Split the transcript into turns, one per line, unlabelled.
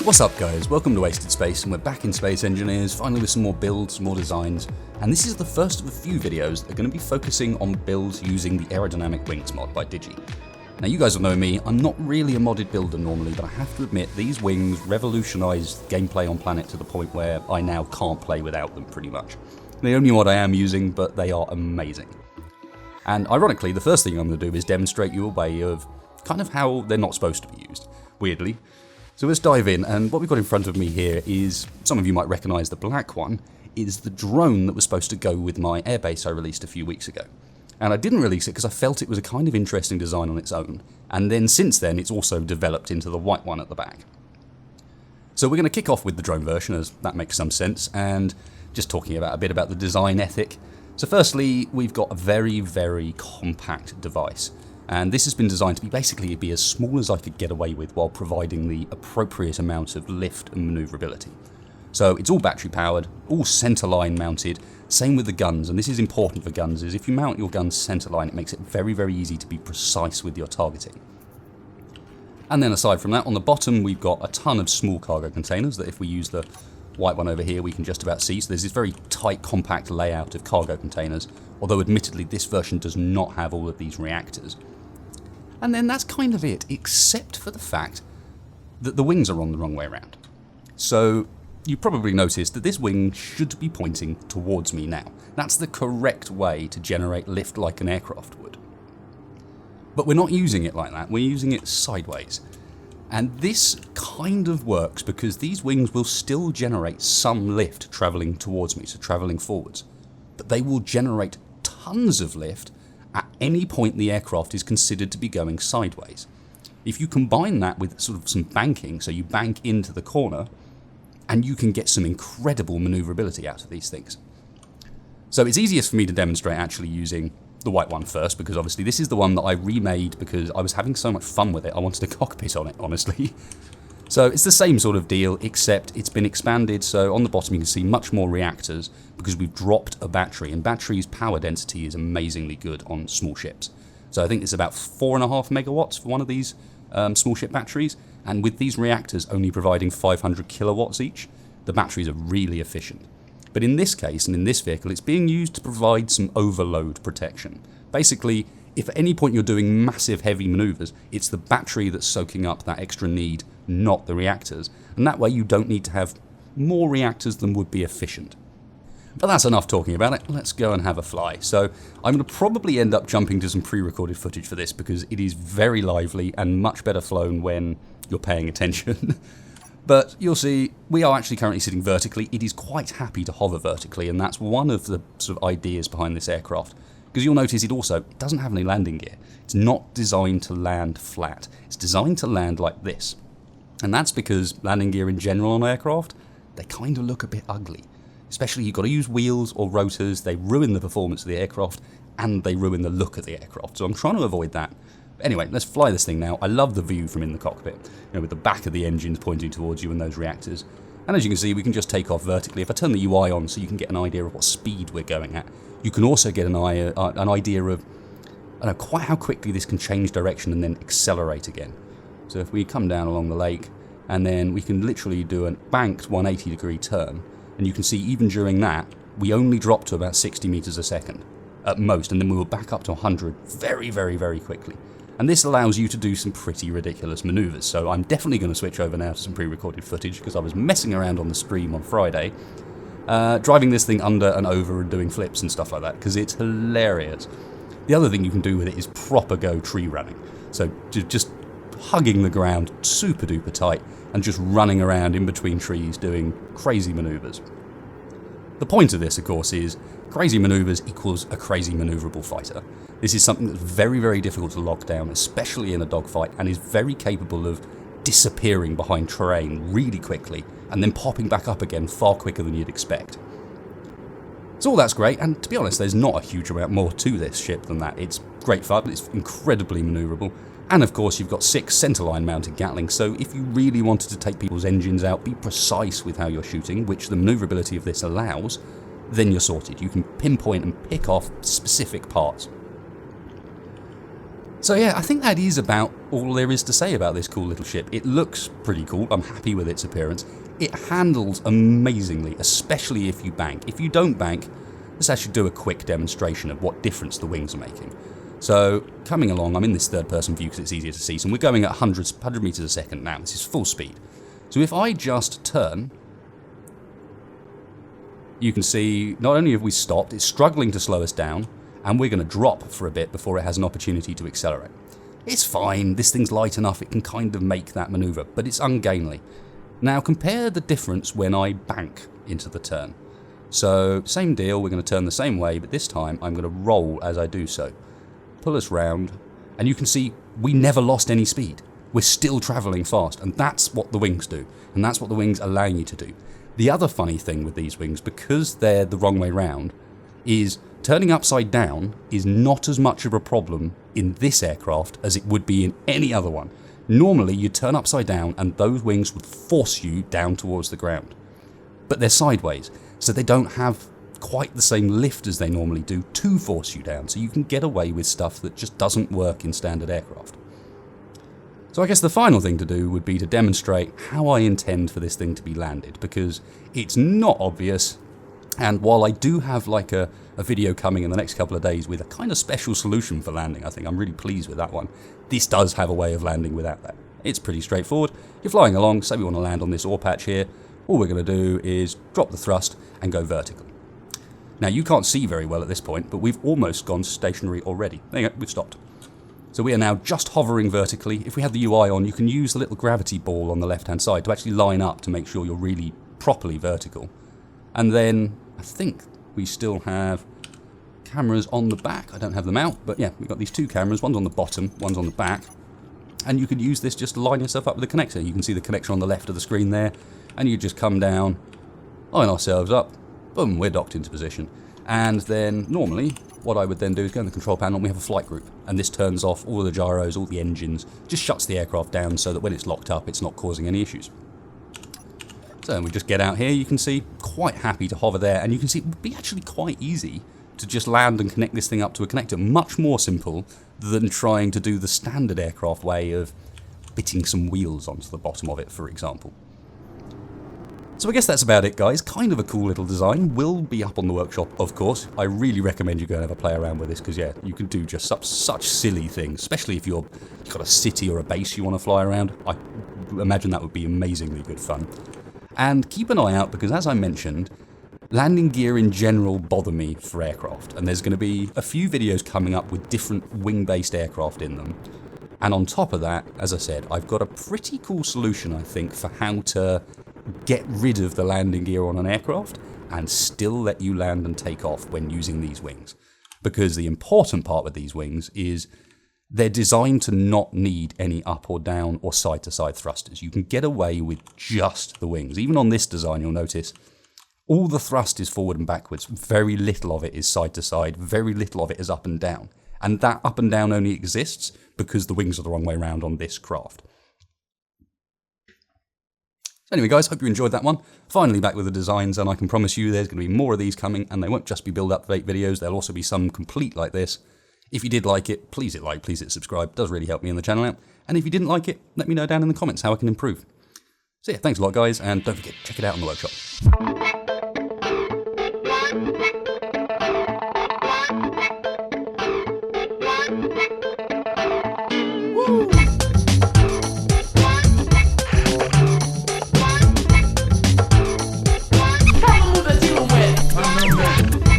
What's up guys, welcome to Wasted Space, and we're back in Space Engineers, finally with some more builds, some more designs, and this is the first of a few videos that are going to be focusing on builds using the aerodynamic wings mod by Digi. Now you guys will know me, I'm not really a modded builder normally, but I have to admit these wings revolutionised gameplay on Planet to the point where I now can't play without them pretty much. The only mod I am using, but they are amazing. And ironically, the first thing I'm going to do is demonstrate you a way of kind of how they're not supposed to be used, weirdly. So let's dive in, and what we've got in front of me here is, some of you might recognise the black one, is the drone that was supposed to go with my airbase I released a few weeks ago. And I didn't release it because I felt it was a kind of interesting design on its own, and then since then it's also developed into the white one at the back. So we're going to kick off with the drone version, as that makes some sense, and just talking about a bit about the design ethic. So firstly, we've got a very, very compact device. And this has been designed to be as small as I could get away with while providing the appropriate amount of lift and manoeuvrability. So it's all battery powered, all centerline mounted, same with the guns, and this is important for guns, is if you mount your guns centerline it makes it very, very easy to be precise with your targeting. And then aside from that, on the bottom we've got a ton of small cargo containers that if we use the white one over here we can just about see. So there's this very tight, compact layout of cargo containers, although admittedly this version does not have all of these reactors. And then that's kind of it, except for the fact that the wings are on the wrong way around. So you probably noticed that this wing should be pointing towards me now. That's the correct way to generate lift like an aircraft would. But we're not using it like that, we're using it sideways. And this kind of works because these wings will still generate some lift travelling towards me, so travelling forwards. But they will generate tons of lift at any point the aircraft is considered to be going sideways. If you combine that with sort of some banking, so you bank into the corner, and you can get some incredible manoeuvrability out of these things. So it's easiest for me to demonstrate actually using the white one first, because obviously this is the one that I remade because I was having so much fun with it, I wanted a cockpit on it, honestly. So it's the same sort of deal, except it's been expanded, so on the bottom you can see much more reactors because we've dropped a battery, and battery's power density is amazingly good on small ships. So I think it's about 4.5 megawatts for one of these small ship batteries, and with these reactors only providing 500 kilowatts each, the batteries are really efficient. But in this case, and in this vehicle, it's being used to provide some overload protection. Basically, if at any point you're doing massive heavy maneuvers, it's the battery that's soaking up that extra need, not the reactors, and that way you don't need to have more reactors than would be efficient. But that's enough talking about it, let's go and have a fly. So I'm going to probably end up jumping to some pre-recorded footage for this because it is very lively and much better flown when you're paying attention. But you'll see, we are actually currently sitting vertically. It is quite happy to hover vertically, and that's one of the sort of ideas behind this aircraft. Because you'll notice it doesn't have any landing gear. It's not designed to land flat. It's designed to land like this. And that's because landing gear in general on aircraft, they kind of look a bit ugly. Especially you've got to use wheels or rotors, they ruin the performance of the aircraft, and they ruin the look of the aircraft. So I'm trying to avoid that. Anyway, let's fly this thing now. I love the view from in the cockpit, with the back of the engines pointing towards you and those reactors. And as you can see, we can just take off vertically. If I turn the UI on so you can get an idea of what speed we're going at, you can also get an idea of quite how quickly this can change direction and then accelerate again. So if we come down along the lake, and then we can literally do a banked 180-degree turn, and you can see even during that, we only drop to about 60 meters a second at most, and then we will back up to 100 very, very, very quickly. And this allows you to do some pretty ridiculous maneuvers. So I'm definitely going to switch over now to some pre-recorded footage because I was messing around on the stream on Friday, driving this thing under and over and doing flips and stuff like that because it's hilarious. The other thing you can do with it is proper go tree running. So just hugging the ground super duper tight and just running around in between trees doing crazy maneuvers. The point of this, of course, is crazy maneuvers equals a crazy maneuverable fighter. This is something that's very, very difficult to lock down, especially in a dogfight, and is very capable of disappearing behind terrain really quickly and then popping back up again far quicker than you'd expect. So all that's great, and to be honest, there's not a huge amount more to this ship than that. It's great fun, it's incredibly maneuverable, and of course you've got 6 centerline mounted gatlings, so if you really wanted to take people's engines out, be precise with how you're shooting, which the maneuverability of this allows, then you're sorted. You can pinpoint and pick off specific parts. So yeah, I think that is about all there is to say about this cool little ship. It looks pretty cool, I'm happy with its appearance. It handles amazingly, especially if you bank. If you don't bank, let's actually do a quick demonstration of what difference the wings are making. So coming along, I'm in this third person view because it's easier to see, so we're going at 100 meters a second now, this is full speed. So if I just turn, you can see not only have we stopped, it's struggling to slow us down, and we're going to drop for a bit before it has an opportunity to accelerate. It's fine, this thing's light enough, it can kind of make that maneuver, but it's ungainly. Now compare the difference when I bank into the turn. So same deal, we're going to turn the same way, but this time I'm going to roll as I do so. Pull us round, and you can see we never lost any speed. We're still travelling fast, and that's what the wings do, and that's what the wings allow you to do. The other funny thing with these wings, because they're the wrong way round, is turning upside down is not as much of a problem in this aircraft as it would be in any other one. Normally you turn upside down and those wings would force you down towards the ground. But they're sideways, so they don't have quite the same lift as they normally do to force you down, so you can get away with stuff that just doesn't work in standard aircraft. So I guess the final thing to do would be to demonstrate how I intend for this thing to be landed, because it's not obvious, and while I do have like a video coming in the next couple of days with a kind of special solution for landing, I think I'm really pleased with that one, this does have a way of landing without that. It's pretty straightforward. You're flying along, say we want to land on this ore patch here, all we're going to do is drop the thrust and go vertical. Now you can't see very well at this point, but we've almost gone stationary already. There you go, we've stopped. So we are now just hovering vertically. If we have the UI on, you can use the little gravity ball on the left-hand side to actually line up to make sure you're really properly vertical. And then I think we still have cameras on the back. I don't have them out, but yeah, we've got these two cameras. One's on the bottom, one's on the back. And you could use this just to line yourself up with the connector. You can see the connector on the left of the screen there. And you just come down, line ourselves up, boom, we're docked into position. And then normally, what I would then do is go in the control panel and we have a flight group. And this turns off all the gyros, all the engines, just shuts the aircraft down so that when it's locked up, it's not causing any issues. So we just get out here, you can see, quite happy to hover there, and you can see it would be actually quite easy to just land and connect this thing up to a connector. Much more simple than trying to do the standard aircraft way of fitting some wheels onto the bottom of it, for example. So I guess that's about it, guys. Kind of a cool little design. Will be up on the workshop, of course. I really recommend you go and have a play around with this, because yeah, you can do just such silly things, especially if you've got a city or a base you want to fly around. I imagine that would be amazingly good fun. And keep an eye out, because as I mentioned, landing gear in general bother me for aircraft, and there's going to be a few videos coming up with different wing-based aircraft in them. And on top of that, as I said, I've got a pretty cool solution, I think, for how to get rid of the landing gear on an aircraft and still let you land and take off when using these wings. Because the important part with these wings is they're designed to not need any up or down or side-to-side thrusters. You can get away with just the wings. Even on this design, you'll notice all the thrust is forward and backwards. Very little of it is side-to-side. Very little of it is up and down. And that up and down only exists because the wings are the wrong way around on this craft. So anyway, guys, hope you enjoyed that one. Finally back with the designs, and I can promise you there's going to be more of these coming, and they won't just be build-up-to-date videos. There'll also be some complete like this. If you did like it, please hit like, please hit subscribe. It does really help me and the channel out. And if you didn't like it, let me know down in the comments how I can improve. So yeah, thanks a lot, guys, and don't forget, check it out on the workshop.